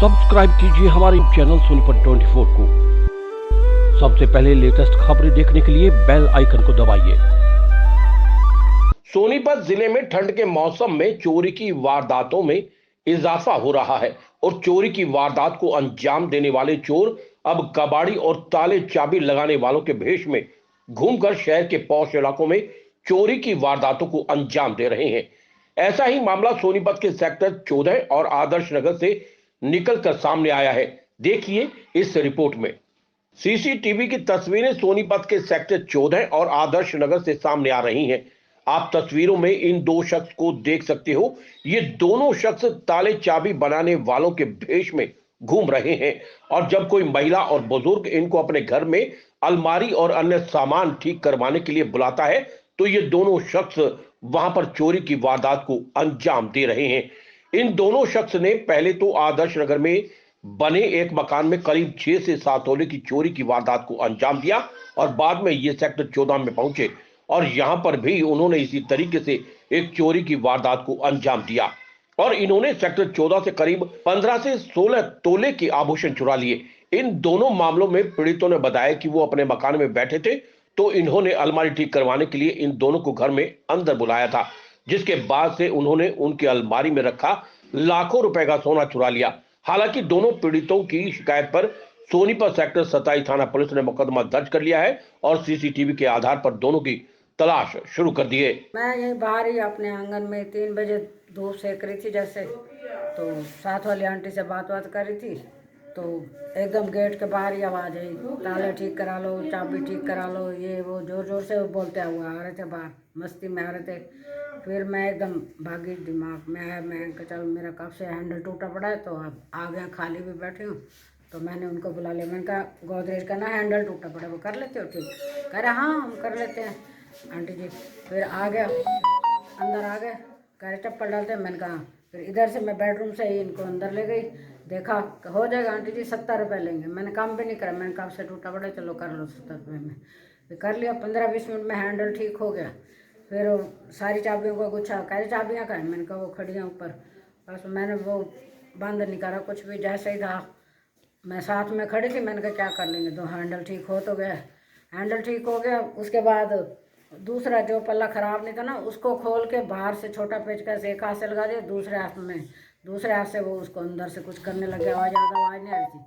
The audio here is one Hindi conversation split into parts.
सब्सक्राइब कीजिए हमारे चैनल सोनीपत 24 को। सबसे पहले लेटेस्ट खबरें देखने के लिए बेल आइकन को दबाइए। सोनीपत जिले में ठंड के मौसम में चोरी की वारदातों में इजाफा हो रहा है और चोरी की वारदात को अंजाम देने वाले चोर अब कबाड़ी और ताले चाबी लगाने वालों के भेष में घूमकर शहर के पौष इलाकों में चोरी की वारदातों को अंजाम दे रहे हैं। ऐसा ही मामला सोनीपत के सेक्टर 14 और आदर्श नगर से निकलकर सामने आया है। देखिए इस रिपोर्ट में। सीसीटीवी की तस्वीरें सोनीपत के सेक्टर 14 और आदर्श नगर से सामने आ रही हैं। आप तस्वीरों में इन दो शख्स को देख सकते हो। ये दोनों शख्स ताले चाबी बनाने वालों के भेष में घूम रहे हैं और जब कोई महिला और बुजुर्ग इनको अपने घर में अलमारी और अन्य सामान ठीक करवाने के लिए बुलाता है तो ये दोनों शख्स वहां पर चोरी की वारदात को अंजाम दे रहे हैं। इन दोनों शख्स ने पहले तो आदर्श नगर में बने एक मकान में करीब 6 से 7 तोले की चोरी की वारदात को अंजाम दिया और बाद में ये सेक्टर 14 में पहुंचे और यहां पर भी उन्होंने इसी तरीके से एक चोरी की वारदात को अंजाम दिया और इन्होंने सेक्टर 14 से करीब 15 से 16 तोले के आभूषण चुरा लिए। इन दोनों मामलों में पीड़ितों ने बताया कि वो अपने मकान में बैठे थे तो इन्होंने अलमारी ठीक करवाने के लिए इन दोनों को घर में अंदर बुलाया था, जिसके बाद से उन्होंने उनकी अलमारी में रखा लाखों रुपए का सोना चुरा लिया। हालांकि दोनों पीड़ितों की शिकायत पर सोनीपत सेक्टर 27 थाना पुलिस ने मुकदमा दर्ज कर लिया है और सीसीटीवी के आधार पर दोनों की तलाश शुरू कर दी है। मैं यही बाहर ही अपने आंगन में 3 बजे धूप सेक रही थी, जैसे तो साथ वाली आंटी से बात कर रही थी तो एकदम गेट के बाहर ही आवाज़ आई, ताले ठीक करा लो, चाबी ठीक करा लो, ये वो जोर जोर से बोलते हुए आ रहे थे बाहर, मस्ती में आ रहे थे। फिर मैं एकदम भागी, दिमाग में आया, मैं चल मेरा कब से हैंडल टूटा पड़ा है तो अब आ गया, खाली भी बैठी हूँ तो मैंने उनको बुला लिया। मैंने कहा गोदरेज का ना हैंडल टूटा पड़ा, वो कर लेते हो ठीक? कह रहे हाँ हम कर लेते हैं आंटी जी। फिर आ गया, अंदर आ गए, कह रहे चप्पल डालते हैं। मैंने कहा फिर इधर से मैं बेडरूम से ही इनको अंदर ले गई, देखा हो जाएगा आंटी जी 70 रुपये लेंगे। मैंने काम भी नहीं करा, मैंने कहा से टूटा पड़ा, चलो कर लो 70 रुपये में। फिर कर लिया, 15-20 मिनट में हैंडल ठीक हो गया। फिर सारी चाबियों को गुच्छा, कह रहे चाबियाँ कहाँ? मैंने कहा वो खड़ियाँ ऊपर। बस मैंने वो बंद नहीं करा कुछ भी, जैसे ही था मैं साथ में खड़ी थी। मैंने कहा क्या कर लेंगे, तो हैंडल ठीक हो तो गया। हैंडल ठीक हो गया, उसके बाद दूसरा जो पल्ला ख़राब नहीं था ना, उसको खोल के बाहर से छोटा पेचकस एक हाथ से लगा दिया, दूसरे हाथ से वो उसको अंदर से कुछ करने लग गया, आवाज़ नहीं आ रही थी।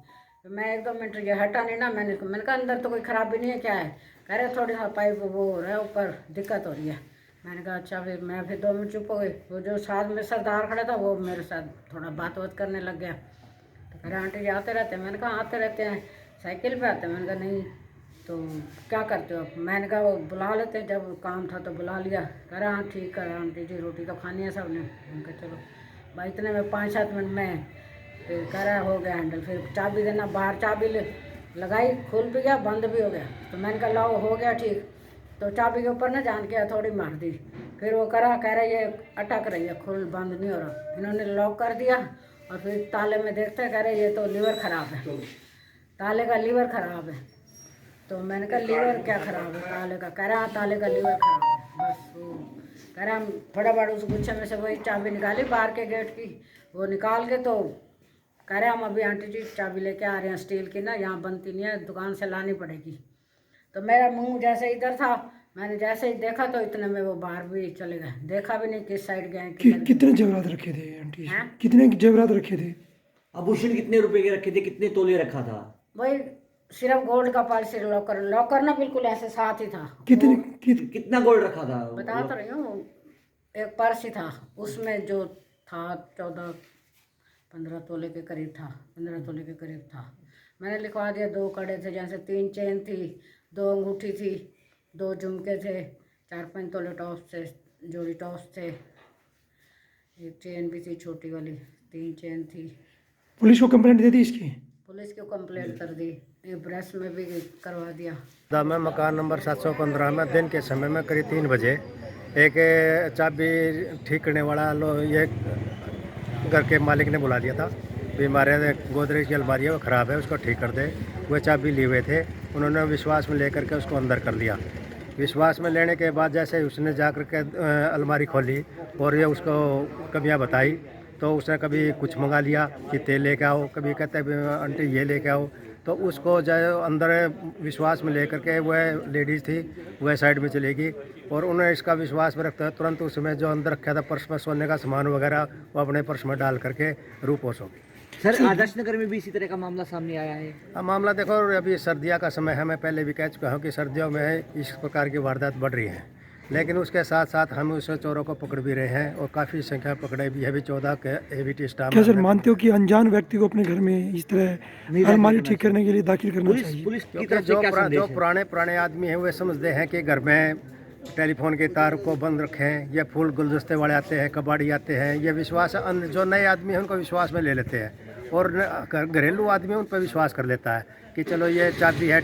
तो मैं 1-2 मिनट ये हटा नहीं ना, मैंने कहा अंदर तो कोई ख़राबी नहीं है, क्या है? कह रहे थोड़ी सा पाइप वो हो रहा है ऊपर, दिक्कत हो रही है। मैंने कहा अच्छा। फिर मैं 2 मिनट चुप हो गई। वो जो साथ में सरदार खड़ा था वो मेरे साथ थोड़ा बात करने लग गया। तो कह रहे आंटी जी आते रहते हैं? मैंने कहा आते रहते हैं, साइकिल पे आते हैं। मैंने कहा नहीं तो क्या करते हो आप? मैंने कहा वो बुला लेते हैं, जब काम था तो बुला लिया। कह रहा हाँ ठीक है आंटी जी, रोटी तो खानी है सब ने। मैंने कहा चलो भाई। इतने में 5-7 मिनट में फिर कह रहा हो गया हैंडल। फिर चाबी देना, बाहर चाबी लगाई, खुल भी गया, बंद भी हो गया। तो मैंने कहा लाओ हो गया ठीक। तो चाबी के ऊपर ना जान के थोड़ी मार दी। फिर वो करा, कह रहा ये अटक रही है, खुल बंद नहीं हो रहा। इन्होंने लॉक कर दिया और फिर ताले में देखते कह रहे ये तो लीवर ख़राब है, ताले का लीवर ख़राब है। तो मैंने कहा लीवर क्या ख़राब है ताले का? कह रहा हाँ ताले का लीवर ख़राब है। बस वो कह रहा हम फटाफट उस गुच्छे में से वही चाबी निकाली बाहर के गेट की, वो निकाल के तो कह रहे हम अभी आंटी जी चाबी लेके आ रहे हैं, स्टील की ना यहाँ बनती नहीं है, दुकान से लानी पड़ेगी। तो मेरा मुंह जैसे इधर था, मैंने जैसे ही देखा तो इतने में वो बाहर भी चले गए, देखा भी नहीं किस साइड गए। कितने जेवरात रखे थे आंटी? कितने जेवरात रखे थे? आभूषण कितने रुपए के रखे थे, कितने तोले रखा था? वही सिर्फ गोल्ड का पॉलिसी लॉकर ना बिल्कुल ऐसे साथ ही था। कितना गोल्ड रखा था? बता तो रही हूँ, एक पर्स ही था, उसमें जो था 14-15 तोले के करीब था, 15 तोले के करीब था। मैंने लिखवा दिया 2 कड़े थे, जैसे 3 चेन थी, 2 अंगूठी थी, 2 झुमके थे, 4-5 तोले टॉप्स थे, जोड़ी टॉप्स थे, एक चेन भी थी छोटी वाली, 3 चेन थी। पुलिस को कंप्लेंट दे दी इसकी? पुलिस को कंप्लेंट कर दी, प्रेस में भी करवा दिया। मैं मकान नंबर 715 में दिन के समय में करीब 3 बजे एक चाबी ठीक करने वाला ये घर के मालिक ने बुला दिया था भी हमारे गोदरेज की अलमारी है वो ख़राब है, उसको ठीक कर दे। वो चाबी लिए हुए थे, उन्होंने विश्वास में लेकर के उसको अंदर कर लिया। विश्वास में लेने के बाद जैसे उसने जा कर के अलमारी खोली और ये उसको कमियां बताई तो उसने कभी कुछ मंगा लिया कि तेल लेके आओ, कभी कहते हैं आंटी ये लेके आओ, तो उसको जो अंदर विश्वास में लेकर के वह लेडीज़ थी वह साइड में चलेगी और उन्हें इसका विश्वास में रखते हुए तुरंत उसमें जो अंदर रखा था पर्स में सोने का सामान वगैरह वो अपने पर्स में डाल करके रूपोश हो गई। सर आदर्श नगर में भी इसी तरह का मामला सामने आया है। अब मामला देखो, अभी सर्दियों का समय है, मैं पहले भी कह चुका हूँ कि सर्दियों में इस प्रकार की वारदात बढ़ रही हैं, लेकिन उसके साथ साथ हम उस चोरों को पकड़ भी रहे हैं और काफ़ी संख्या पकड़े भी है। अभी 14 के एवीटी स्टाफ। क्या सर मानते हो कि अनजान व्यक्ति को अपने घर में इस तरह अलमारी ठीक करने के लिए दाखिल करना चाहिए? पुलिस की क्योंकि तरफ से क्या संदेश जो है? पुराने आदमी हैं वे समझते हैं कि घर में टेलीफोन के तार को बंद रखें, या फूल गुलदस्ते वाले आते हैं, कबाड़ी आते हैं, ये विश्वास जो नए आदमी हैं उनको विश्वास में ले लेते हैं और घरेलू आदमी उन पर विश्वास कर लेता है कि चलो ये चाबी है,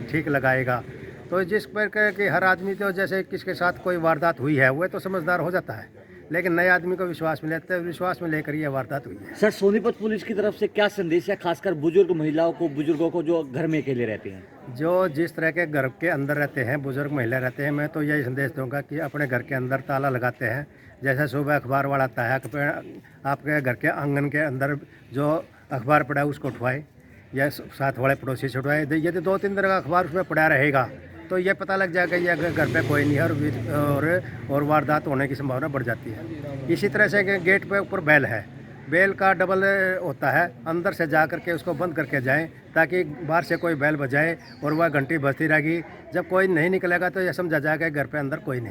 ठीक लगाएगा। तो जिस पर कि हर आदमी तो जैसे किसके साथ कोई वारदात हुई है वह तो समझदार हो जाता है, लेकिन नए आदमी को विश्वास में लेते हैं, विश्वास में लेकर ये वारदात हुई है। सर सोनीपत पुलिस की तरफ से क्या संदेश है, खासकर बुजुर्गों को जो घर में अकेले रहते हैं? जो जिस तरह के घर के अंदर रहते हैं, बुजुर्ग महिला रहते हैं, मैं तो यही संदेश दूंगा कि अपने घर के अंदर ताला लगाते हैं। जैसे सुबह अखबार वाला आता है, आपके घर के आंगन के अंदर जो अखबार पड़ा है उसको उठवाए या साथ वाले पड़ोसी से उठवाए। यदि 2-3 दिन का अखबार उसमें पड़ा रहेगा तो ये पता लग जाएगा ये घर पे कोई नहीं है और वारदात होने की संभावना बढ़ जाती है। इसी तरह से गेट पे ऊपर बेल है, बेल का डबल होता है, अंदर से जा करके उसको बंद करके जाएं ताकि बाहर से कोई बेल बजाए और वह घंटी बजती रहेगी। जब कोई नहीं निकलेगा तो यह समझा जाएगा घर पे अंदर कोई नहीं।